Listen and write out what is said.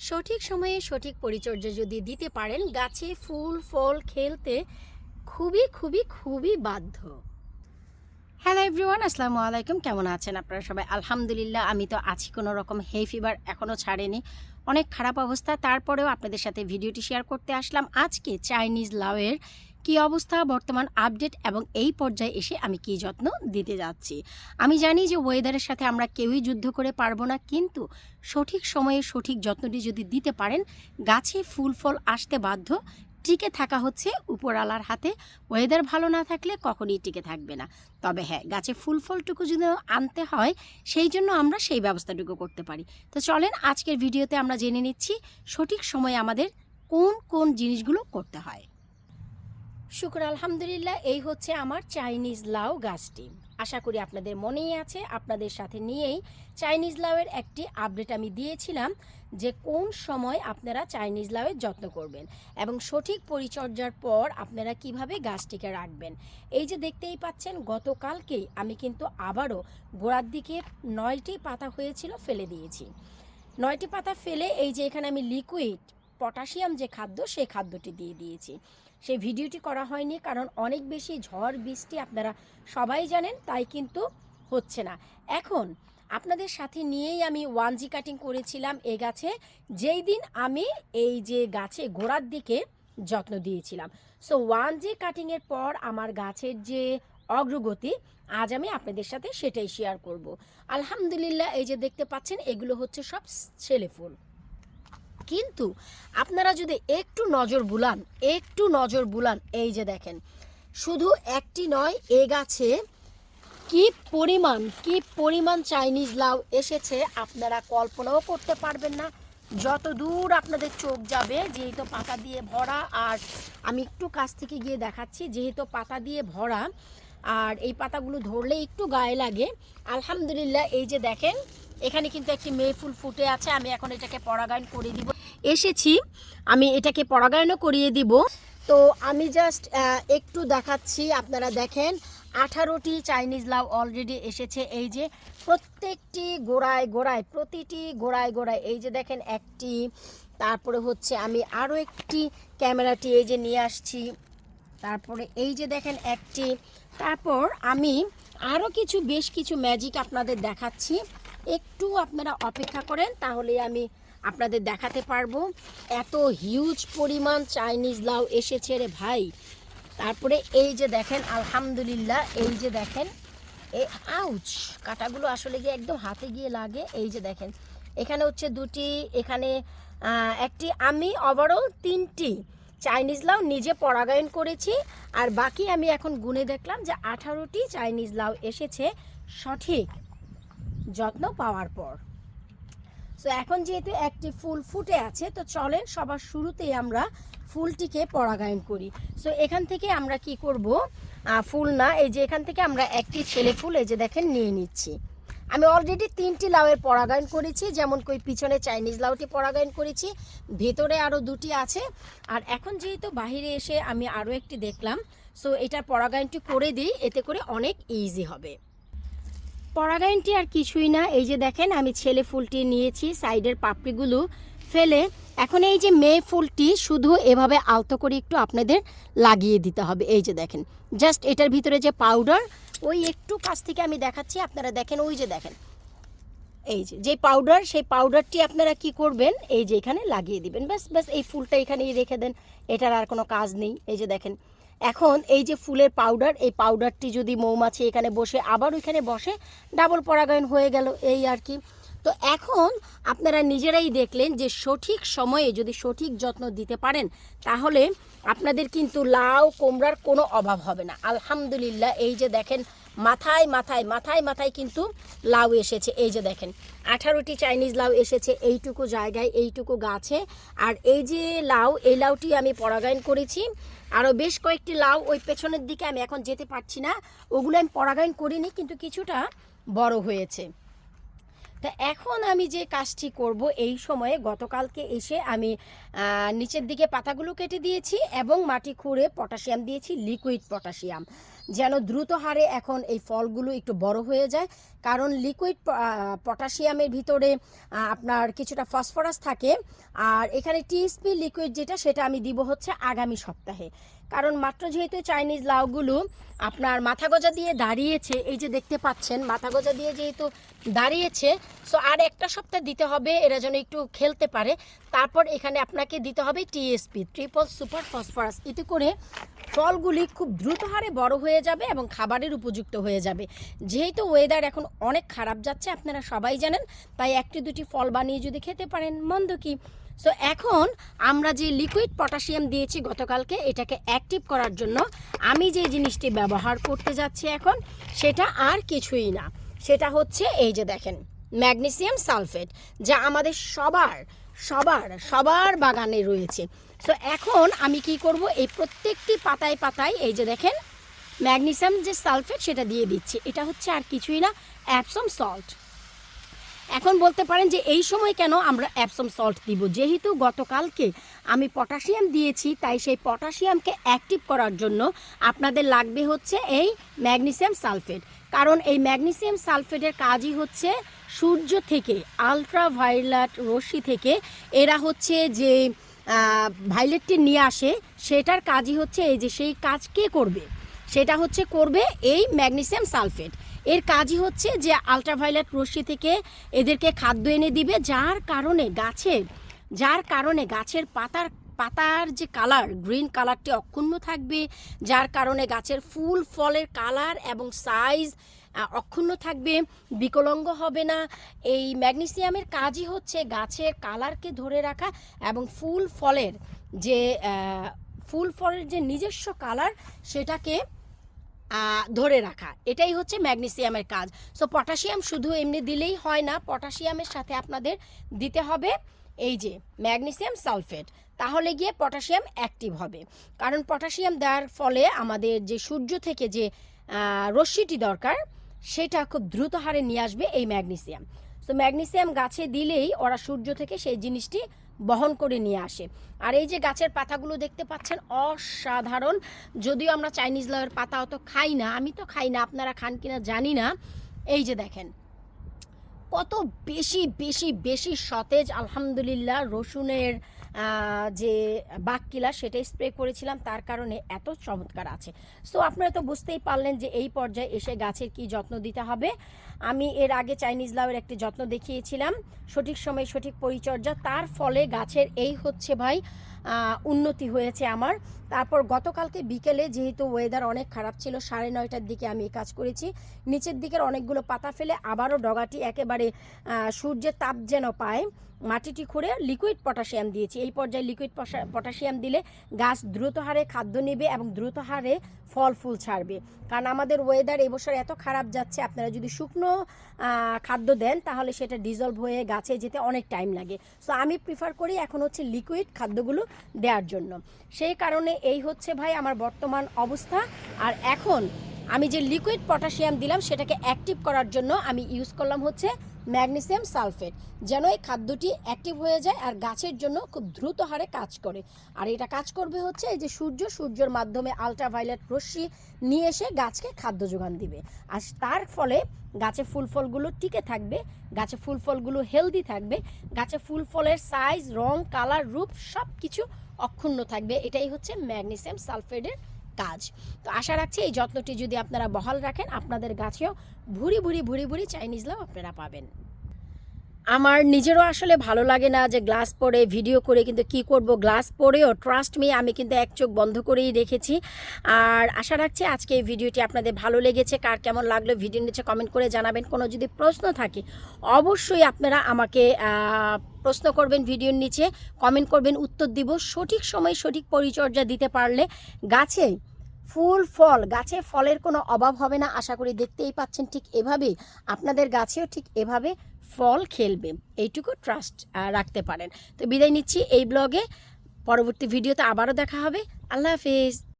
সঠিক সময়ে সঠিক পরিচর্যা যদি দিতে পারেন গাছে ফুল ফল খেলতে খুবই খুবই খুবই বাধ্য। হ্যালো এভরিওয়ান, আসসালামু আলাইকুম। কেমন আছেন আপনারা সবাই? আলহামদুলিল্লাহ আমি তো আছি, কোনো রকম হে ফিভার এখনও ছাড়েনি, অনেক খারাপ অবস্থা। তারপরেও আপনাদের সাথে ভিডিওটি শেয়ার করতে আসলাম। আজকে চাইনিজ লাউয়ের কী অবস্থা, বর্তমান আপডেট এবং এই পর্যায়ে এসে আমি কী যত্ন দিতে যাচ্ছি। আমি জানি যে ওয়েদারের সাথে আমরা কেউই যুদ্ধ করে পারবো না, কিন্তু সঠিক সময়ে সঠিক যত্নটি যদি দিতে পারেন গাছে ফুল ফল আসতে বাধ্য। টিকে থাকা হচ্ছে উপরওয়ালার হাতে। ওয়েদার ভালো না থাকলে কখনই টিকে থাকবে না। তবে হ্যাঁ, গাছে ফুল ফলটুকু যদি আনতে হয় সেই জন্য আমরা সেই ব্যবস্থাটুকু করতে পারি। তো চলেন আজকের ভিডিওতে আমরা জেনে নিচ্ছি সঠিক সময়ে আমাদের কোন কোন জিনিসগুলো করতে হয়। শুকর আলহামদুলিল্লাহ, এই হচ্ছে আমার চাইনিজ লাউ গাছটি। আশা করি আপনাদের মনেই আছে, আপনাদের সাথে নিয়েই চাইনিজ লাউয়ের একটি আপডেট আমি দিয়েছিলাম যে কোন সময় আপনারা চাইনিজ লাউয়ের যত্ন করবেন এবং সঠিক পরিচর্যার পর আপনারা কিভাবে গাছটিকে রাখবেন। এই যে দেখতেই পাচ্ছেন, গতকালকেই আমি কিন্তু আবারও গোড়ার দিকে 9টি পাতা হয়েছিল ফেলে দিয়েছি। 9টি পাতা ফেলে এই যে এখানে আমি লিকুইড পটাশিয়াম যে খাদ্য, সেই খাদ্যটি দিয়ে দিয়েছি। সেই ভিডিওটি করা হয়নি কারণ অনেক বেশি ঝড় বৃষ্টি আপনারা সবাই জানেন, তাই কিন্তু হচ্ছে না। এখন আপনাদের সাথে নিয়েই আমি 1G কাটিং করেছিলাম এ গাছে, যেই দিন আমি এই যে গাছে গোড়ার দিকে যত্ন দিয়েছিলাম। সো 1G কাটিংয়ের পর আমার গাছের যে অগ্রগতি আজ আমি আপনাদের সাথে সেটাই শেয়ার করব। আলহামদুলিল্লাহ, এই যে দেখতে পাচ্ছেন এগুলো হচ্ছে সব ছেলে ফুল। কিন্তু আপনারা যদি একটু নজর বুলান এই যে দেখেন, শুধু একটি নয়, এ গাছে কি পরিমাণ চাইনিজ লাউ এসেছে আপনারা কল্পনাও করতে পারবেন না। যত দূর আপনাদের চোখ যাবে, যেহেতু পাতা দিয়ে ভরা, আর আমি একটু কাছ থেকে গিয়ে দেখাচ্ছি, যেহেতু পাতা দিয়ে ভরা আর এই পাতাগুলো ধরলে একটু গায়ে লাগে। আলহামদুলিল্লাহ, এই যে দেখেন এখানে কিন্তু একটি মেয়ে ফুল ফুটে আছে। আমি এখন এটাকে পরাগায়ন করে দিব, আমি এটাকে পরাগায়নও করিয়ে দিব। তো আমি জাস্ট একটু দেখাচ্ছি, আপনারা দেখেন 18টি চাইনিজ লাউ অলরেডি এসেছে। এই যে প্রত্যেকটি প্রতিটি গোড়ায় এই যে দেখেন একটি, তারপরে হচ্ছে আমি আরও একটি ক্যামেরাটি এই যে নিয়ে আসছি, তারপরে এই যে দেখেন একটি, তারপর আমি আরও বেশ কিছু ম্যাজিক আপনাদের দেখাচ্ছি। একটু আপনারা অপেক্ষা করেন, তাহলে আমি আপনাদের দেখাতে পারবো। এত হিউজ পরিমাণ চাইনিজ লাউ এসেছে রে ভাই। তারপরে এই যে দেখেন আলহামদুলিল্লাহ, এই যে দেখেন আউচ, কাটাগুলো আসলে গিয়ে একদম হাতে গিয়ে লাগে। এই যে দেখেন এখানে হচ্ছে 2টি, এখানে একটি। আমি ওভারঅল 3টি চাইনিজ লাউ নিজে পরাগায়ন করেছি, আর বাকি আমি এখন গুনে দেখলাম যে 18টি চাইনিজ লাউ এসেছে সঠিক যত্ন পাওয়ার পর। সো এখন যেহেতু একটি ফুল ফুটে আছে, তো চলেন সবার শুরুতেই আমরা ফুলটিকে পরাগায়ন করি। সো এখান থেকে আমরা কি করব, ফুল না, এই যে এখান থেকে আমরা একটি ছেলে ফুল এই যে দেখেন নিয়ে নিচ্ছি। আমি অলরেডি 3টি লাউয়ের পরাগায়ন করেছি, যেমন কই পিছনে চাইনিজ লাউটি পরাগায়ন করেছি, ভেতরে আরও 2টি আছে। আর এখন যেহেতু বাহিরে এসে আমি আরও একটি দেখলাম, সো এটার পরাগায়নটি করে দিই, এতে করে অনেক ইজি হবে। পরাগায়নটি আর কিছুই না, এই যে দেখেন আমি ছেলে ফুলটি নিয়েছি, সাইডের পাপড়িগুলো ফেলে এখন এই যে মেয়ে ফুলটি শুধু এভাবে আলতো করে একটু আপনাদের লাগিয়ে দিতে হবে। এই যে দেখেন জাস্ট এটার ভিতরে যে পাউডার, ওই একটু কাছ থেকে আমি দেখাচ্ছি, আপনারা দেখেন ওই যে দেখেন এই যে পাউডার, সেই পাউডারটি আপনারা কি করবেন, এই যে এখানে লাগিয়ে দিবেন। ব্যাস এই ফুলটা এখানেই রেখে দেন, এটার আর কোনো কাজ নেই। এই যে দেখেন এখন এই যে ফুলের পাউডার, এই পাউডারটি যদি মৌমাছি এখানে বসে আবার ওইখানে বসে, ডাবল পরাগায়ন হয়ে গেল, এই আর কি। তো এখন আপনারা নিজেরাই দেখলেন যে সঠিক সময়ে যদি সঠিক যত্ন দিতে পারেন তাহলে আপনাদের কিন্তু লাউ কুমড়ার কোনো অভাব হবে না। আলহামদুলিল্লাহ, এই যে দেখেন মাথায় কিন্তু লাউ এসেছে। এই যে দেখেন 18টি চাইনিজ লাউ এসেছে এইটুকু জায়গায়, এইটুকু গাছে। আর এই যে লাউ, এই লাউটি আমি পরাগায়ন করেছি। আরও বেশ কয়েকটি লাউ ওই পেছনের দিকে, আমি এখন যেতে পারছি না, ওগুলো আমি পরাগায়ন করিনি, কিন্তু কিছুটা বড় হয়েছে। তা এখন আমি যে কাজটি করব, এই সময়ে গতকালকে এসে আমি নিচের দিকে পাতাগুলো কেটে দিয়েছি এবং মাটি খুঁড়ে পটাশিয়াম দিয়েছি, লিকুইড পটাশিয়াম। যেন দ্রুত হারে এখন এই ফলগুলো একটু বড় হয়ে যায়। কারণ লিকুইড পটাশিয়ামের ভিতরে আপনার কিছুটা ফসফরাস থাকে। আর এখানে টিএসপি লিকুইড যেটা, সেটা আমি দিব হচ্ছে আগামী সপ্তাহে। কারণ মাত্র যেহেতু চাইনিজ লাউগুলো আপনার মাথা গোজা দিয়ে দাঁড়িয়েছে, এই যে দেখতে পাচ্ছেন মাথা গোজা দিয়ে যেহেতু দাঁড়িয়েছে, সো আর একটা সপ্তাহ দিতে হবে এরা যেন একটু খেলতে পারে। তারপর এখানে আপনাকে দিতে হবে টিএসপি, ট্রিপল সুপার ফসফরাস। এতে করে ফলগুলি খুব দ্রুত হারে বড় হয়ে যাবে এবং খাবারের উপযুক্ত হয়ে যাবে। যেহেতু ওয়েদার এখন অনেক খারাপ যাচ্ছে, আপনারা সবাই জানেন, তাই একটি দুটি ফল বানিয়ে যদি খেতে পারেন মন্দ কি। সো এখন আমরা যে লিকুইড পটাশিয়াম দিয়েছি গতকালকে, এটাকে অ্যাক্টিভ করার জন্য আমি যে জিনিসটি ব্যবহার করতে যাচ্ছি এখন, সেটা আর কিছুই না, সেটা হচ্ছে এই যে দেখেন ম্যাগনেসিয়াম সালফেট, যা আমাদের সবার বাগানে রয়েছে। সো এখন আমি কি করব, এই প্রত্যেকটি পাতায় পাতায় এই যে দেখেন ম্যাগনেসিয়াম যে সালফেট সেটা দিয়ে দিচ্ছি। এটা হচ্ছে আর কিছুই না, অ্যাপসম সল্ট। এখন বলতে পারেন যে এই সময় কেন আমরা অ্যাপসম সল্ট দিব, যেহেতু গতকালকে আমি পটাশিয়াম দিয়েছি, তাই সেই পটাশিয়ামকে অ্যাক্টিভ করার জন্য আপনাদের লাগবে হচ্ছে এই ম্যাগনেসিয়াম সালফেট। কারণ এই ম্যাগনেসিয়াম সালফেটের কাজই হচ্ছে সূর্য থেকে, আলট্রাভায়োলেট রশ্মি থেকে এরা হচ্ছে যে ভায়োলেটটি নিয়ে আসে, সেটার কাজই হচ্ছে এই যে, সেই কাজ কে করবে, সেটা হচ্ছে করবে এই ম্যাগনেসিয়াম সালফেট। এর কাজই হচ্ছে যে আলট্রাভায়োলেট রশ্মি থেকে এদেরকে খাদ্য এনে দিবে, যার কারণে গাছের পাতার যে কালার, গ্রিন কালারটি অক্ষুণ্ণ থাকবে, যার কারণে গাছের ফুল ফলের কালার এবং সাইজ অক্ষুণ্ণ থাকবে, বিকলাঙ্গ হবে না। এই ম্যাগনেসিয়ামের কাজই হচ্ছে গাছের কালারকে ধরে রাখা এবং ফুল ফলের যে নিজস্ব কালার সেটাকে ধরে রাখা, এটাই হচ্ছে ম্যাগনেসিয়ামের কাজ। সো পটাশিয়াম শুধু এমনি দিলেই হয় না, পটাশিয়ামের সাথে আপনাদের দিতে হবে এই যে ম্যাগনেসিয়াম সালফেট, তাহলে গিয়ে পটাশিয়াম অ্যাক্টিভ হবে। কারণ পটাশিয়াম দেওয়ার ফলে আমাদের যে সূর্য থেকে যে রশ্মিটি দরকার, সেটা খুব দ্রুত হারে নিয়ে আসবে এই ম্যাগনেসিয়াম। সো ম্যাগনেসিয়াম গাছে দিলেই ওরা সূর্য থেকে সেই জিনিসটি বহন করে নিয়ে আসে। আর এই যে গাছের পাতাগুলো দেখতে পাচ্ছেন অসাধারণ, যদিও আমরা চাইনিজ লাউয়ের পাতা অত খাই না, আমি তো খাই না, আপনারা খান কিনা জানি না। এই যে দেখেন কত বেশি বেশি বেশি সতেজ, আলহামদুলিল্লাহ। রসুনের যে বাককিলা সেটাই স্প্রে করেছিলাম, তার কারণে এত চমৎকার আছে। সো আপনারা তো বুঝতেই পারলেন যে এই পর্যায়ে এসে গাছের কি যত্ন দিতে হবে। আমি এর আগে চাইনিজ লাউয়ের একটি যত্ন দেখিয়েছিলাম, সঠিক সময়ে সঠিক পরিচর্যা, তার ফলে গাছের এই হচ্ছে ভাই উন্নতি হয়েছে আমার। তারপর গতকালকে বিকেলে যেহেতু ওয়েদার অনেক খারাপ ছিল, 9:30টার দিকে আমি এই কাজ করেছি। নিচের দিকের অনেকগুলো পাতা ফেলে আবারও ডগাটি একেবারে সূর্যের তাপ যেন পায়, মাটিটি খুঁড়ে লিকুইড পটাশিয়াম দিয়েছি। এই পর্যায়ে লিকুইড পটাশিয়াম দিলে গাছ দ্রুত হারে খাদ্য নেবে এবং দ্রুত হারে ফল ফুল ছাড়বে। কারণ আমাদের ওয়েদার এবছর এত খারাপ যাচ্ছে, আপনারা যদি শুকনো খাদ্য দেন তাহলে সেটা ডিজলভ হয়ে গাছে যেতে অনেক টাইম লাগে। সো আমি প্রিফার করি এখন হচ্ছে লিকুইড খাদ্যগুলো দেওয়ার জন্য। সেই কারণে এই হচ্ছে ভাই আমার বর্তমান অবস্থা। আর এখন আমি যে লিকুইড পটাশিয়াম দিলাম সেটাকে অ্যাক্টিভ করার জন্য আমি ইউজ করলাম হচ্ছে ম্যাগনেসিয়াম সালফেট, যেন এই খাদ্যটি অ্যাক্টিভ হয়ে যায় আর গাছের জন্য খুব দ্রুত হারে কাজ করে। আর এটা কাজ করবে হচ্ছে এই যে সূর্যের মাধ্যমে আলট্রাভায়োলেট রশ্মি নিয়ে এসে গাছকে খাদ্য যোগান দিবে। আর তার ফলে গাছে ফুল ফলগুলো টিকে থাকবে, গাছে ফুল ফলগুলো হেলদি থাকবে, গাছে ফুল ফলের সাইজ, রং, কালার, রূপ সব কিছু অক্ষুণ্ণ থাকবে। এটাই হচ্ছে ম্যাগনেসিয়াম সালফেটের কাজ। তো আশা রাখছি এই যত্নটি যদি আপনারা বহাল রাখেন, আপনাদের গাছেও ভুরি ভুরি চাইনিজ লাউ আপনারা পাবেন। আমার নিজেরও আসলে ভালো লাগে না যে গ্লাস পরে ভিডিও করে, কিন্তু কি করব, গ্লাস পরেও ট্রাস্ট মি আমি কিন্তু এক চোখ বন্ধ করেই রেখেছি। আর আশা রাখছি আজকে এই ভিডিওটি আপনাদের ভালো লেগেছে। কার কেমন লাগলো ভিডিওর নিচে কমেন্ট করে জানাবেন। কোনো যদি প্রশ্ন থাকে অবশ্যই আপনারা আমাকে প্রশ্ন করবেন, ভিডিওর নিচে কমেন্ট করবেন, উত্তর দিব। সঠিক সময়ে সঠিক পরিচর্যা দিতে পারলে গাছে গাছে ফলের কোনো অভাব হবে না। আশা করি দেখতেই পাচ্ছেন ঠিক এভাবেই আপনাদের গাছেও ঠিক এভাবে ফল খেলবে, এইটুকু ট্রাস্ট রাখতে পারেন। তো বিদায় নিচ্ছি এই ব্লগে, পরবর্তী ভিডিওতে আবারও দেখা হবে। আল্লাহ হাফিজ।